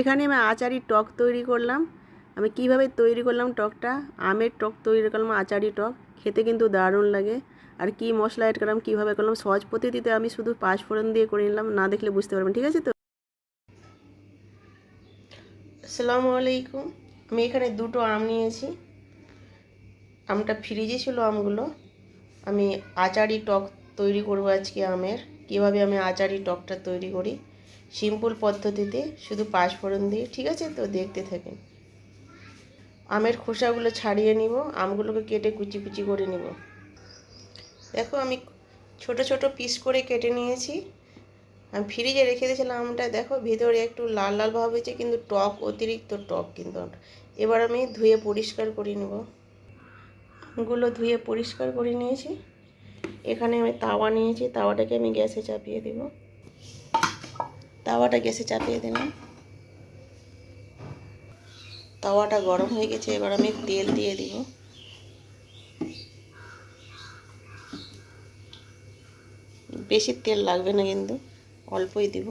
এখানে আমি আচারি টক তৈরি করলাম। আমি কিভাবে তৈরি করলাম টকটা, আমের টক তৈরি করলাম, আচারি টক খেতে কিন্তু দারুণ লাগে। আর কি মশলা অ্যাড করলাম, কীভাবে করলাম, সহজ পদ্ধতিতে আমি শুধু পাঁচফোড়ন দিয়ে করে নিলাম, না দেখলে বুঝতে পারবেন। ঠিক আছে তো? আসসালামু আলাইকুম। আমি এখানে দুটো আম নিয়েছি। আমটা ফ্রিজে ছিল আমগুলো। আমি আচারি টক তৈরি করব আজকে আমের। কিভাবে আমি আচারি টকটা তৈরি করি সিম্পল পদ্ধতিতে, শুধু পাঁচফোড়ন দিয়ে। ঠিক আছে তো, দেখতে থাকেন। আমের খোসাগুলো ছাড়িয়ে নিব, আমগুলোকে কেটে কুচি কুচি করে নিব। দেখো আমি ছোট ছোট পিস করে কেটে নিয়েছি। আমি ফ্রিজে রেখে দিয়েছিলাম আমটা। দেখো ভিতরে একটু লাল লাল ভাব হয়েছে, কিন্তু টক, অতিরিক্ত টক কিন্তু। এবার আমি ধুয়ে পরিষ্কার করে নেব। আমগুলো ধুয়ে পরিষ্কার করে নিয়েছি। এখানে আমি তাওয়া নিয়েছি, তাওয়াটাকে আমি গ্যাসে চাপিয়ে দেব। তাওয়াটা গ্যাসে চাপিয়ে দিলাম। তাওয়াটা গরম হয়ে গেছে, এবার আমি তেল দিয়ে দিব। বেশি তেল লাগবে না, কিন্তু অল্পই দিব।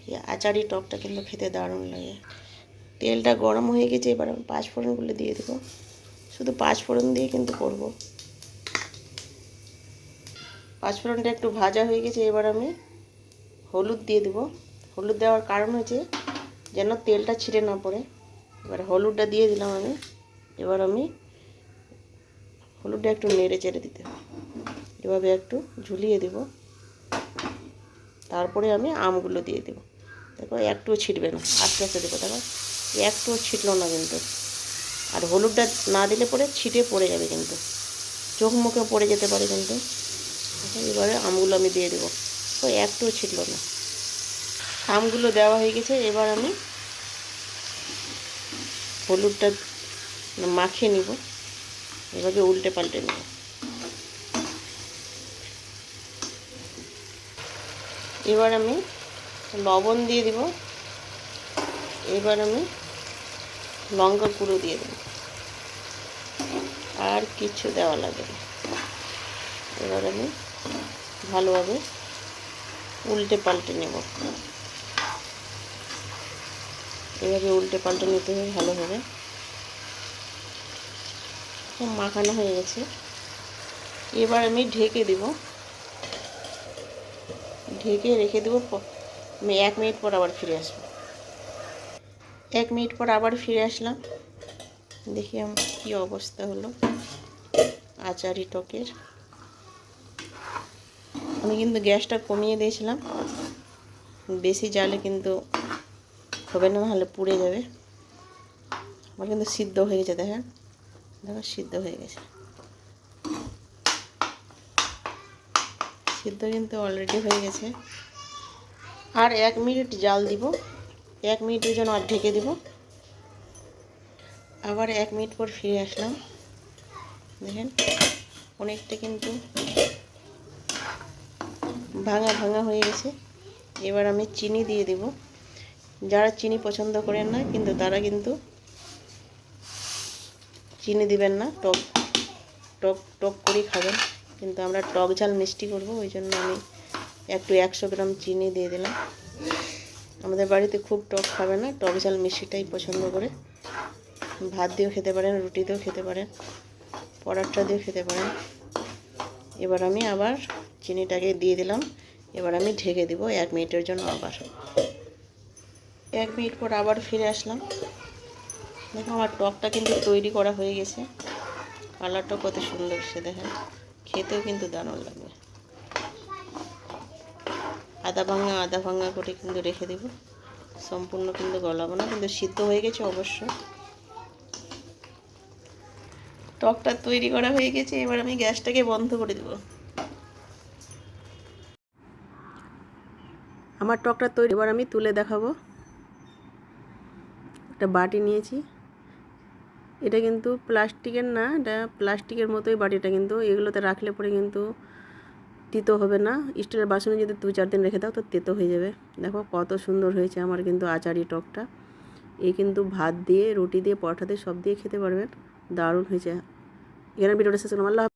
এই আচারি টকটা কিন্তু খেতে দারুণ লাগে। তেলটা গরম হয়ে গেছে, এবার আমি পাঁচফোড়নগুলো দিয়ে দেবো। শুধু পাঁচফোড়ন দিয়ে কিন্তু করব। পাঁচফোড়নটা একটু ভাজা হয়ে গেছে, এবার আমি হলুদ দিয়ে দেবো। হলুদ দেওয়ার কারণ হচ্ছে যেন তেলটা ছিঁড়ে না পড়ে। এবার হলুদটা দিয়ে দিলাম আমি। এবার আমি হলুদটা একটু নেড়ে চেড়ে দিতে হবে, এভাবে একটু ঝুলিয়ে দেব। তারপরে আমি আমগুলো দিয়ে দেবো। দেখো একটুও ছিটবে না, আস্তে আস্তে দেবো। দেখো একটুও ছিটলো না কিন্তু। আর হলুদটা না দিলে পরে ছিটে পড়ে যাবে, কিন্তু চোখ মুখে পড়ে যেতে পারে কিন্তু। এবারে আমগুলো আমি দিয়ে দেবো। তো একটুও ছিটলো না। আমগুলো দেওয়া হয়ে গেছে, এবার আমি হলুদটা মাখিয়ে নিব। এভাবে উল্টে পাল্টে নেব। এবার আমি লবণ দিয়ে দিব। এবার আমি লঙ্কা গুঁড়ো দিয়ে দেব। আর কিছু দেওয়া লাগবে না। এবার আমি ভালোভাবে উল্টে পাল্টে নেব। এভাবে উল্টে পাল্টে নিতে হবে ভালোভাবে। মাখানো হয়ে গেছে, এবার আমি ঢেকে দেব। ঢেকে রেখে দেবো। আমি 1 মিনিট পর আবার ফিরে আসবো। 1 মিনিট পর আবার ফিরে আসলাম। দেখি আমার কী অবস্থা হলো আচারি টকের। আমি কিন্তু গ্যাসটা কমিয়ে দিয়েছিলাম, বেশি জালে কিন্তু হবে না, নাহলে পুড়ে যাবে। আমার কিন্তু সিদ্ধ হয়ে গেছে, দেখেন। দেখো সিদ্ধ হয়ে গেছে। সিদ্ধ কিন্তু অলরেডি হয়ে গেছে। আর 1 মিনিট জাল দিব। 1 মিনিটের জন্য আর ঢেকে দিব। আবার 1 মিনিট পর ফিরে আসলাম। দেখেন অনেকটা কিন্তু ভাঙা ভাঙা হয়ে গেছে। এবার আমি চিনি দিয়ে দেব। যারা চিনি পছন্দ করেন না কিন্তু তারা কিন্তু চিনি দিবেন না, টক টক টক করেই খাবেন। কিন্তু আমরা টক ঝাল মিষ্টি করব, ওই জন্য আমি একটু 100 গ্রাম চিনি দিয়ে দিলাম। আমাদের বাড়িতে খুব টক খাবে না, টক ঝাল মিষ্টিটাই পছন্দ করে। ভাত দিয়েও খেতে পারেন, রুটি দিয়েও খেতে পারেন, পরোটা দিয়েও খেতে পারেন। এবার আমি আবার চিনিটাকে দিয়ে দিলাম। এবার আমি ঢেকে দেব 1 মিনিটের জন্য। আবার 1 মিনিট পর আবার ফিরে আসলাম। দেখো আমার টকটা কিন্তু তৈরি করা হয়ে গেছে। কালারটা কত সুন্দর সে, দেখেন। খেতেও কিন্তু দারুণ লাগবে। আদা ভাঙা করে কিন্তু রেখে দেব। সম্পূর্ণ কিন্তু গলাবো না, কিন্তু সিদ্ধ হয়ে গেছে অবশ্য। টকটা তৈরি করা হয়ে গেছে, এবার আমি গ্যাসটাকে বন্ধ করে দেব। আমার টকটা তৈরি, এবার আমি তুলে দেখাবো। একটা বাটি নিয়েছি। এটা কিন্তু প্লাস্টিকের না, এটা প্লাস্টিকের মতোই বাটিটা, কিন্তু এগুলোতে রাখলে পরে কিন্তু তিতো হবে না। স্টিলের বাসনে যদি 2-4 দিন রেখে দাও তো তেতো হয়ে যাবে। দেখো কত সুন্দর হয়েছে আমার কিন্তু আচারি টকটা। এই কিন্তু ভাত দিয়ে, রুটি দিয়ে, পরোটা দিয়ে সব দিয়ে খেতে পারবেন। দারুণ হয়েছে। এখানে ভিডিওটা শেষ করলাম। আল্লাহ।